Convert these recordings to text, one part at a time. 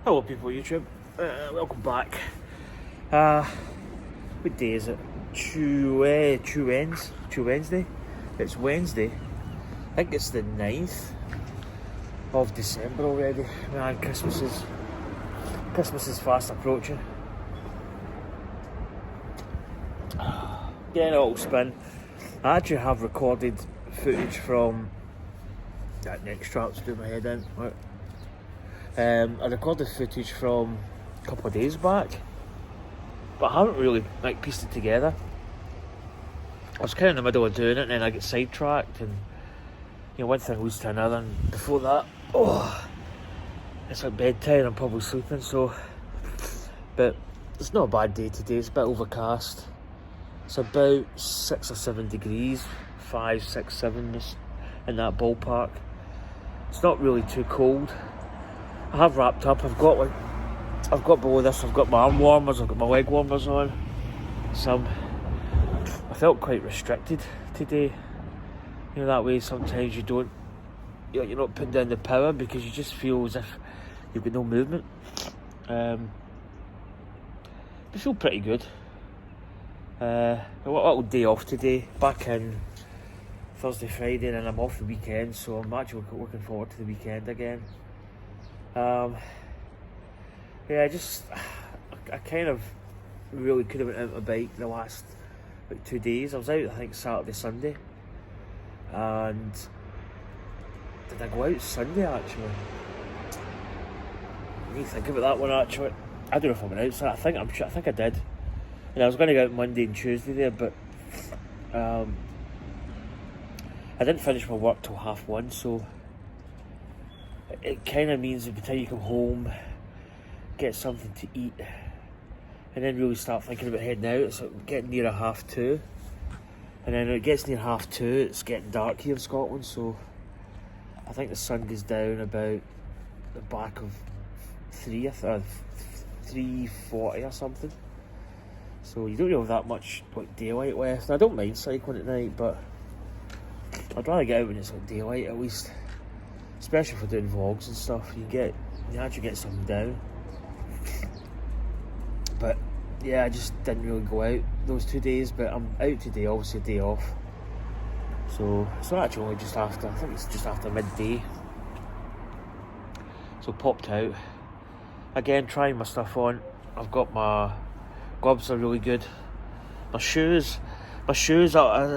Hello people YouTube, welcome back. What day is it? Wednesday? It's Wednesday. I think it's the 9th of December already. Man, Christmas is fast approaching. Getting a little spin. I actually have recorded footage from that neck strap's doing my head in. I recorded footage from a couple of days back, but I haven't really pieced it together. I was kind of in the middle of doing it, and then I get sidetracked, and one thing leads to another. And before that, it's like bedtime. I'm probably sleeping. But it's not a bad day today. It's a bit overcast. It's about 6 or 7 degrees, 5, 6, 7 in that ballpark. It's not really too cold. I have wrapped up. I've got below this, I've got my arm warmers, I've got my leg warmers on. I felt quite restricted today. That way sometimes you're not putting down the power because you just feel as if you've got no movement. I feel pretty good. A little day off today, back in Thursday, Friday, and I'm off the weekend, so I'm actually looking forward to the weekend again. I kind of really could have went out on my bike the last 2 days. I was out, I think, Saturday, Sunday. And did I go out Sunday actually? I need to think about that one actually. I don't know if I went out Saturday. I think I did. And I was going to go out Monday and Tuesday there, but I didn't finish my work till 1:30, so it kind of means that by the time you come home, get something to eat, and then really start thinking about heading out. It's getting near 2:30, and then when it gets near 2:30, it's getting dark here in Scotland, so I think the sun goes down about the back of 3:40 or something. So you don't really have that much daylight left. I don't mind cycling at night, but I'd rather get out when it's daylight at least. Especially for doing vlogs and stuff, you actually get something down. But yeah, I just didn't really go out those 2 days, but I'm out today, obviously a day off. So it's not actually only I think it's just after midday. So popped out. Again, trying my stuff on. I've got my gloves are really good. My shoes, as I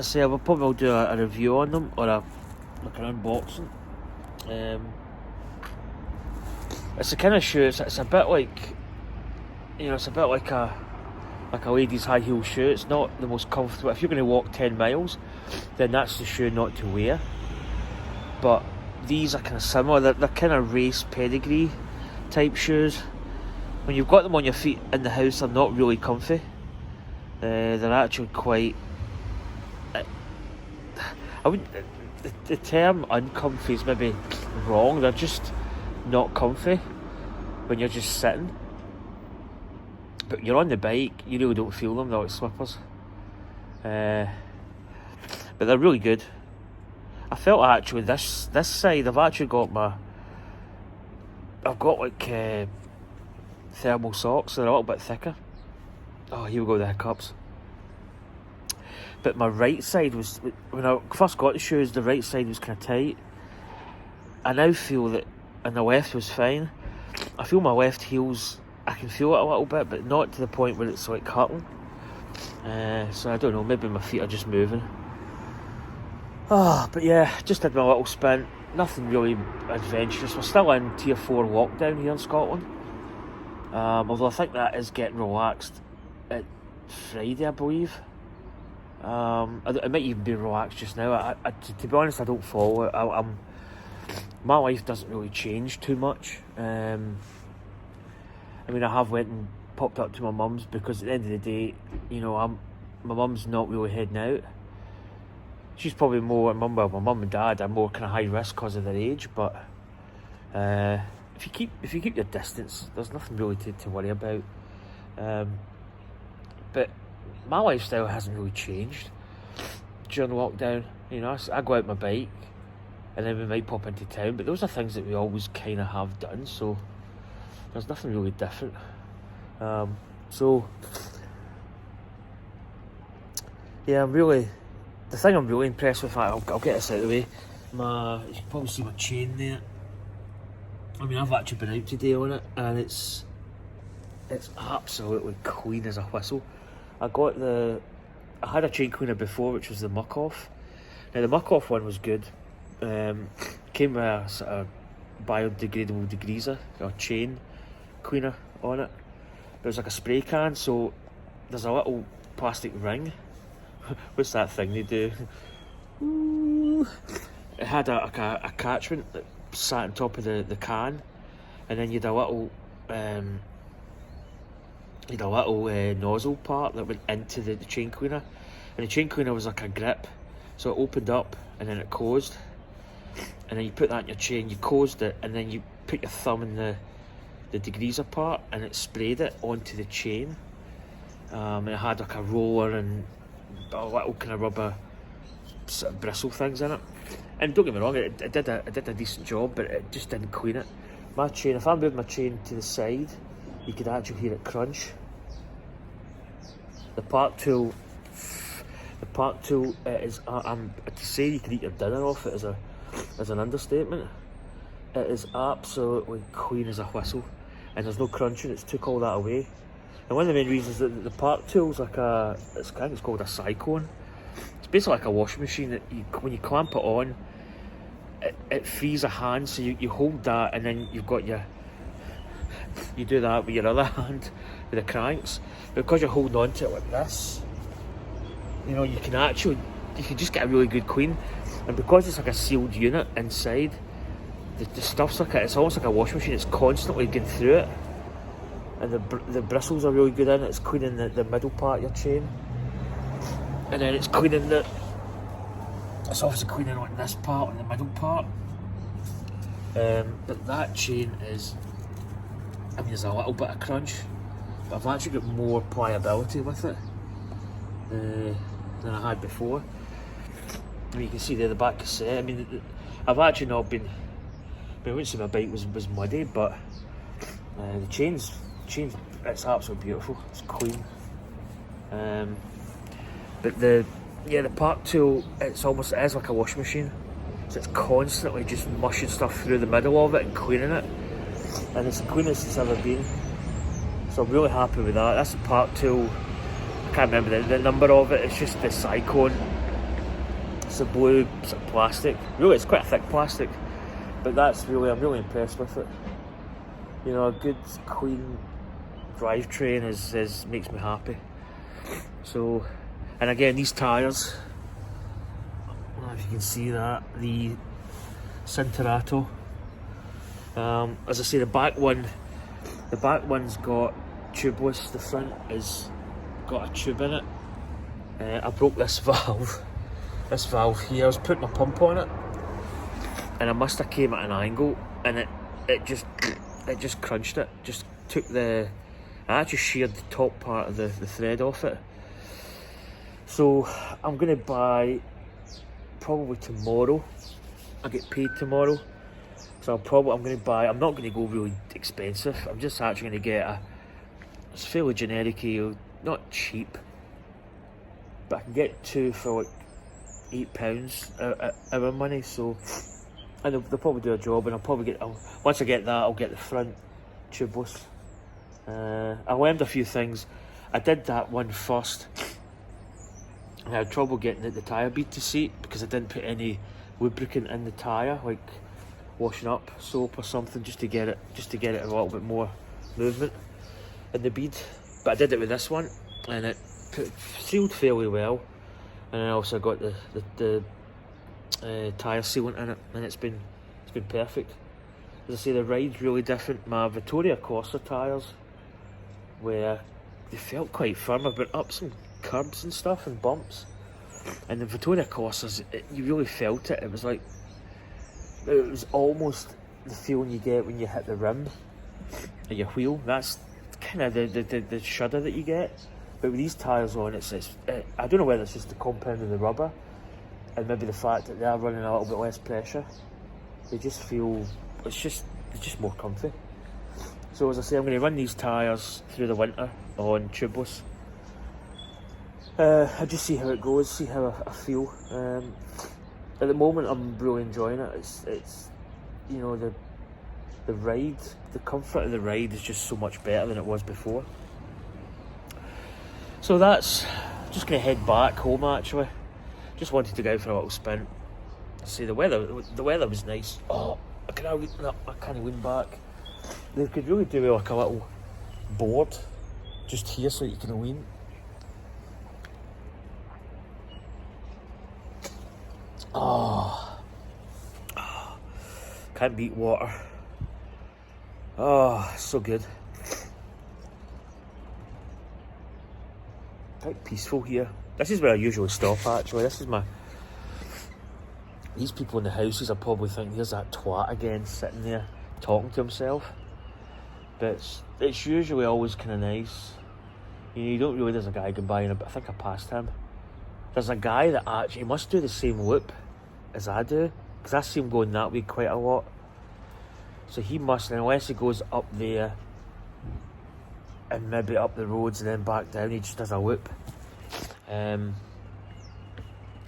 say, I will probably do a review on them, or an unboxing. It's a kind of shoe. It's a bit like, it's a bit like a lady's high heel shoe. It's not the most comfortable. If you're going to walk 10 miles, then that's the shoe not to wear. But these are kind of similar. They're kind of race pedigree type shoes. When you've got them on your feet in the house, they're not really comfy. They're actually quite. The term uncomfy is maybe wrong. They're just not comfy when you're just sitting. But you're on the bike, you really don't feel them. They're like slippers. But they're really good. I felt actually this side, I've actually got thermal socks. They're a little bit thicker. Oh, here we go, the hiccups. But my right side was, when I first got the shoes, the right side was kind of tight. I now feel that, and the left was fine. I feel my left heels, I can feel it a little bit, but not to the point where it's like hurting. So I don't know, maybe my feet are just moving. But yeah, just did my little spin. Nothing really adventurous. We're still in Tier 4 lockdown here in Scotland. Although I think that is getting relaxed at Friday, I believe. It might even be relaxed just now. To be honest, I don't follow it. My life doesn't really change too much. I have went and popped up to my mum's because at the end of the day, my mum's not really heading out. She's probably more, my mum and dad are more kind of high risk because of their age, but if you keep your distance, there's nothing really to worry about. But my lifestyle hasn't really changed during lockdown. I go out my bike, and then we might pop into town, but those are things that we always kind of have done. So There's nothing really different. So yeah, the thing I'm really impressed with, I'll get this out of the way. You can probably see my chain there. I mean, I've actually been out today on it, and it's absolutely clean as a whistle. I had a chain cleaner before, which was the muck off. Now the muck off one was good. Came with a sort of biodegradable degreaser or chain cleaner on it. It was like a spray can, so there's a little plastic ring. What's that thing they do? It had a catchment that sat on top of the can, and then you had a little nozzle part that went into the chain cleaner, and the chain cleaner was like a grip, so it opened up and then it closed, and then you put that in your chain, you closed it, and then you put your thumb in the degreaser part, and it sprayed it onto the chain. And it had like a roller and a little kind of rubber sort of bristle things in it. And don't get me wrong, it did a decent job, but it just didn't clean it. My chain, if I moved my chain to the side, you could actually hear it crunch. The part tool is, to say you could eat your dinner off it is an understatement. It is absolutely clean as a whistle, and there's no crunching. It's took all that away. And one of the main reasons that the part tool's like it's called a cyclone. It's basically like a washing machine that when you clamp it on, it frees a hand, so you hold that, and then you do that with your other hand with the cranks. Because you're holding on to it like this, you know, you can just get a really good clean. And because it's like a sealed unit inside, the stuff's like it's almost like a washing machine. It's constantly going through it, and the bristles are really good in it. It's cleaning the middle part of your chain, and then it's obviously cleaning on this part, on the middle part. But that chain is, I mean, there's a little bit of crunch, but I've actually got more pliability with it than I had before. I mean, you can see there the back cassette. I mean, I've actually not been. I wouldn't say my bike was muddy, but the chain's it's absolutely beautiful. It's clean. But the part tool, it is like a washing machine. So it's constantly just mushing stuff through the middle of it and cleaning it. And it's the cleanest it's ever been. So I'm really happy with that. That's the part tool. I can't remember the number of it. It's just the Cyclone. It's a blue sort of plastic. Really, it's quite a thick plastic. But I'm really impressed with it. You know, a good clean drivetrain makes me happy. So, and again, these tyres, I don't know if you can see that, the Cinturato. As I say, the back one's got tubeless. The front has got a tube in it. I broke this valve here. I was putting my pump on it, and I must have came at an angle, and it just crunched it. Just took I actually sheared the top part of the thread off it. So I'm going to buy, probably tomorrow. I get paid tomorrow, so I'm going to buy. I'm not going to go really expensive. I'm just actually going to get it's fairly generic, not cheap, but I can get two for like £8 our money. So, and they'll probably do a job, and once I get that, I'll get the front tubeless. I learned a few things. I did that one first, and I had trouble getting the tyre bead to seat because I didn't put any lubricant in the tyre, like washing up soap or something, just to get it a little bit more movement in the bead. But I did it with this one, and it sealed fairly well. And I also got the tyre sealant in it, and it's been perfect. As I say, the ride's really different. My Vittoria Corsa tyres, where they felt quite firm. I've been up some curbs and stuff and bumps, and the Vittoria Corsas, you really felt it. It was almost the feeling you get when you hit the rim of your wheel. That's kind of the shudder that you get. But with these tyres on, I don't know whether it's just the compound of the rubber, and maybe the fact that they are running a little bit less pressure. They just feel, it's just more comfy. So as I say, I'm going to run these tyres through the winter on tubeless. I just see how it goes, see how I feel. At the moment, I'm really enjoying it. It's you know, the ride, the comfort of the ride is just so much better than it was before. So that's just going to head back home actually. Just wanted to go out for a little spin. See, the weather was nice. Oh, I can't lean back. They could really do with like a little board just here so you can lean. Can't beat water. Oh, so good. Quite peaceful here. This is where I usually stop actually. These people in the houses are probably thinking, there's that twat again sitting there talking to himself. But it's usually always kind of nice. You don't really, there's a guy going by, but I think I passed him. There's a guy that actually must do the same loop as I do, because I see him going that way quite a lot. So he must, unless he goes up there and maybe up the roads and then back down, he just does a loop.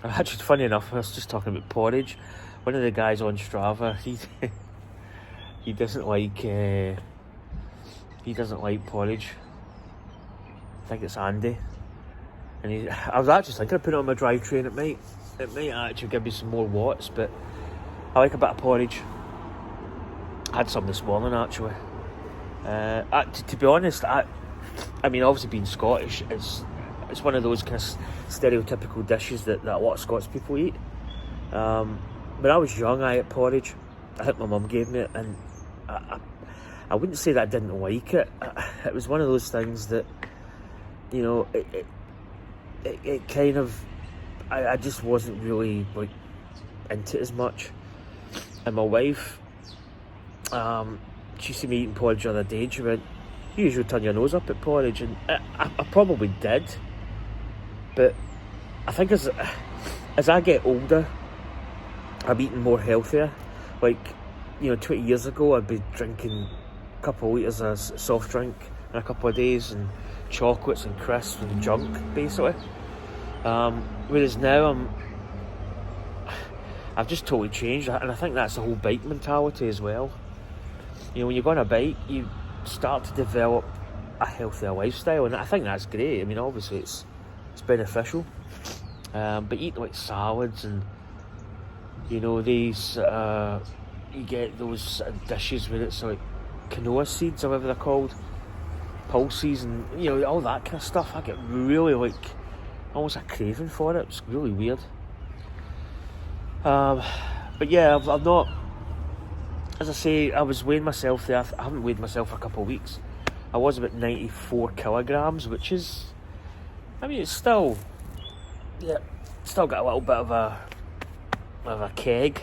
Actually, funny enough, I was just talking about porridge. One of the guys on Strava, he doesn't like porridge. I think it's Andy. And I was actually thinking of putting it on my drivetrain. It might actually give me some more watts, but I like a bit of porridge. I had some this morning actually. To be honest, I mean, obviously being Scottish, it's one of those kind of stereotypical dishes that a lot of Scots people eat. When I was young, I ate porridge. I think my mum gave me it, and I wouldn't say that I didn't like it. It was one of those things that, you know, it kind of, I just wasn't really like into it as much. And my wife, she seen me eating porridge the other day, and she went, "You usually turn your nose up at porridge," and I probably did. But I think as I get older, I'm eating more healthier. Like, you know, 20 years ago, I'd be drinking a couple of litres of soft drink in a couple of days, and chocolates and crisps and junk, basically. Whereas now I've just totally changed, and I think that's the whole bike mentality as well. You know, when you go on a bike, you start to develop a healthier lifestyle, and I think that's great. I mean, obviously it's beneficial, but eating like salads and, you know, these you get those dishes where it's like quinoa seeds or whatever they're called, pulses, and, you know, all that kind of stuff. I get really like almost a craving for it. It's really weird. But yeah, I've not, as I say, I was weighing myself there. I haven't weighed myself for a couple of weeks. I was about 94 kilograms, which is, I mean, it's still got a little bit of a keg.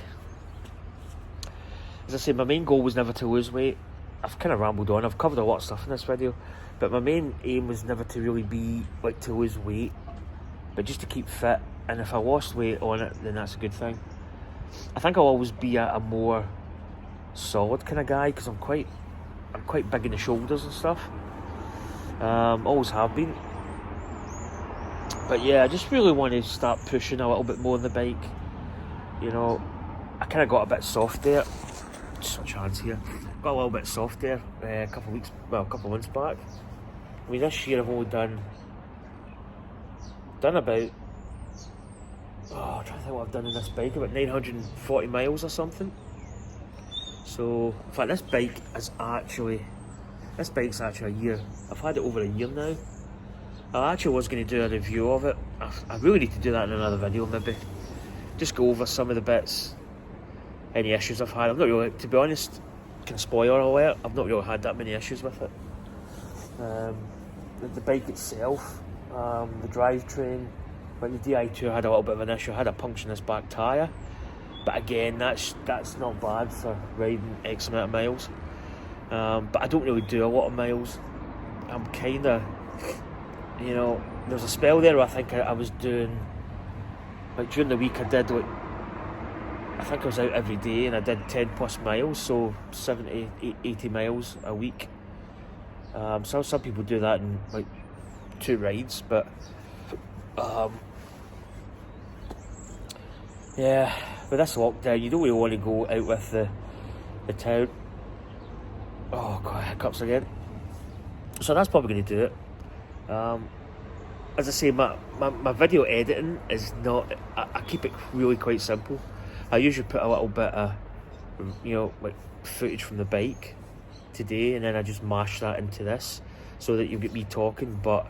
As I say, my main goal was never to lose weight. I've kind of rambled on. I've covered a lot of stuff in this video, but my main aim was never to really be like to lose weight, but just to keep fit. And if I lost weight on it, then that's a good thing. I think I'll always be a more solid kind of guy, because I'm quite big in the shoulders and stuff. Always have been. But yeah, I just really want to start pushing a little bit more on the bike. You know, I kind of got a bit soft there. Just switch hands here. Got a little bit soft there a couple of months back. I mean, this year I've only done about, I'm trying to think what I've done in this bike, about 940 miles or something. So, in fact, this bike's actually a year. I've had it over a year now. I actually was going to do a review of it. I really need to do that in another video, maybe. Just go over some of the bits, any issues I've had. I've not really, to be honest, spoiler alert, I've not really had that many issues with it. The bike itself, the drivetrain, like the Di2 had a little bit of an issue. I had a puncture in this back tyre. But again, that's not bad for riding X amount of miles. But I don't really do a lot of miles. I'm kind of, you know, there was a spell there where I think I was doing, like during the week I did like, I think I was out every day and I did 10 plus miles, so 70, 80 miles a week. Some people do that in like 2 rides, but yeah, with this lockdown, you don't really want to go out with the town. Oh god, hiccups again. So that's probably going to do it. As I say, my video editing is not. I keep it really quite simple. I usually put a little bit of, like footage from the bike today, and then I just mash that into this so that you get me talking, but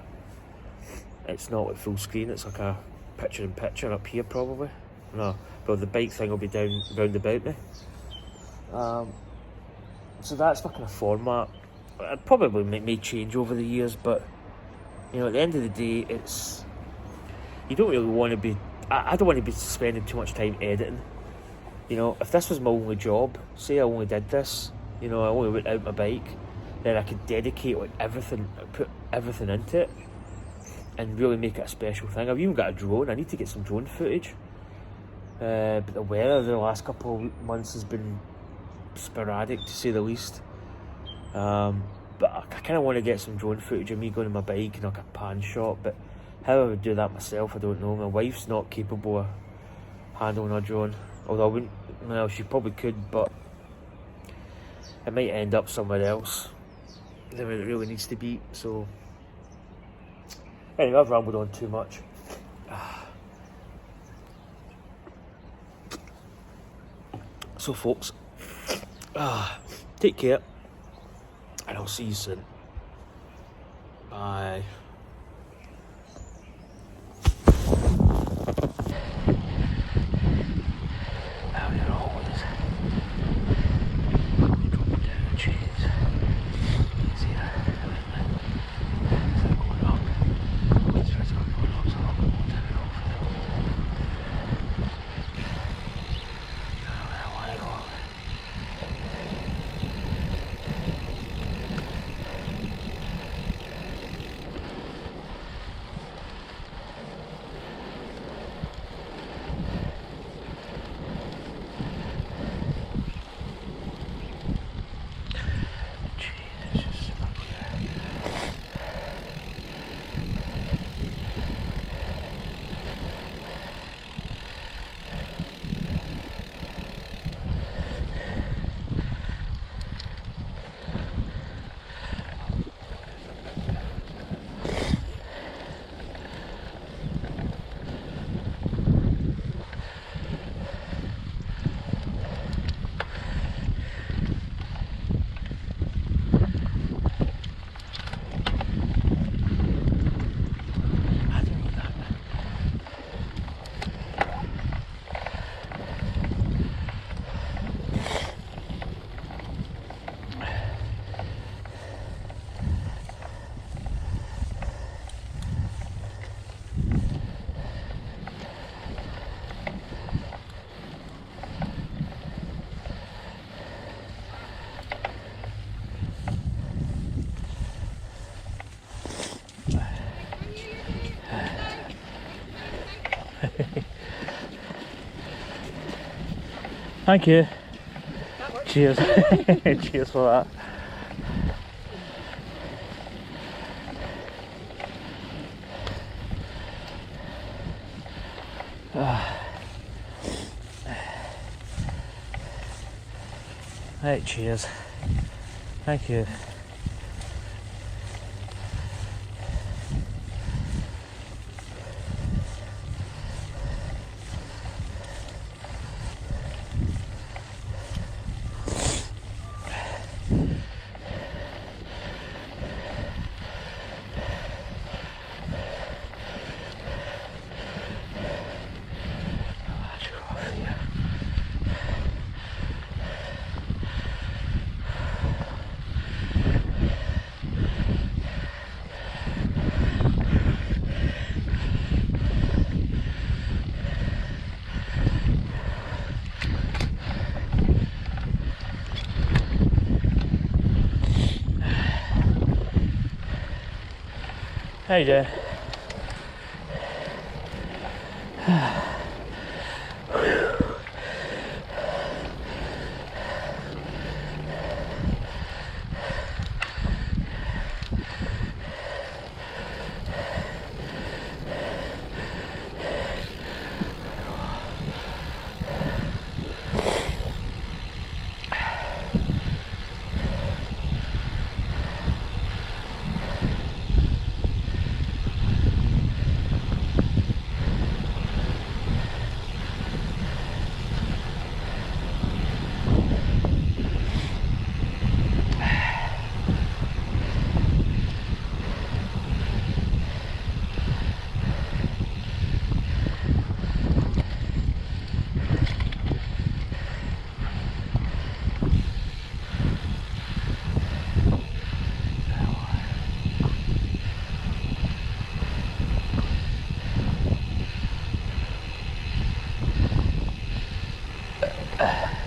it's not like full screen. It's like a picture in picture up here probably. No, but the bike thing will be down round about me. So that's my kind of format. It probably may change over the years, but at the end of the day, it's you don't really want to be. I don't want to be spending too much time editing. If this was my only job, say I only did this, I only went out my bike, then I could dedicate like everything, put everything into it, and really make it a special thing. I've even got a drone. I need to get some drone footage. But the weather the last couple of months has been sporadic, to say the least. But I kind of want to get some drone footage of me going on my bike and like a pan shot, but how I would do that myself, I don't know. My wife's not capable of handling a drone, although I wouldn't, she probably could, but it might end up somewhere else than it really needs to be. So anyway, I've rambled on too much. So folks, take care, and I'll see you soon. Bye. Now you're all with us. Drop down the trees. Easier. Is that going up? It's right up going up, so I'll go down it off. I want to go. Thank you. Cheers. Cheers for that. Right, cheers. Thank you. How you doing? Right.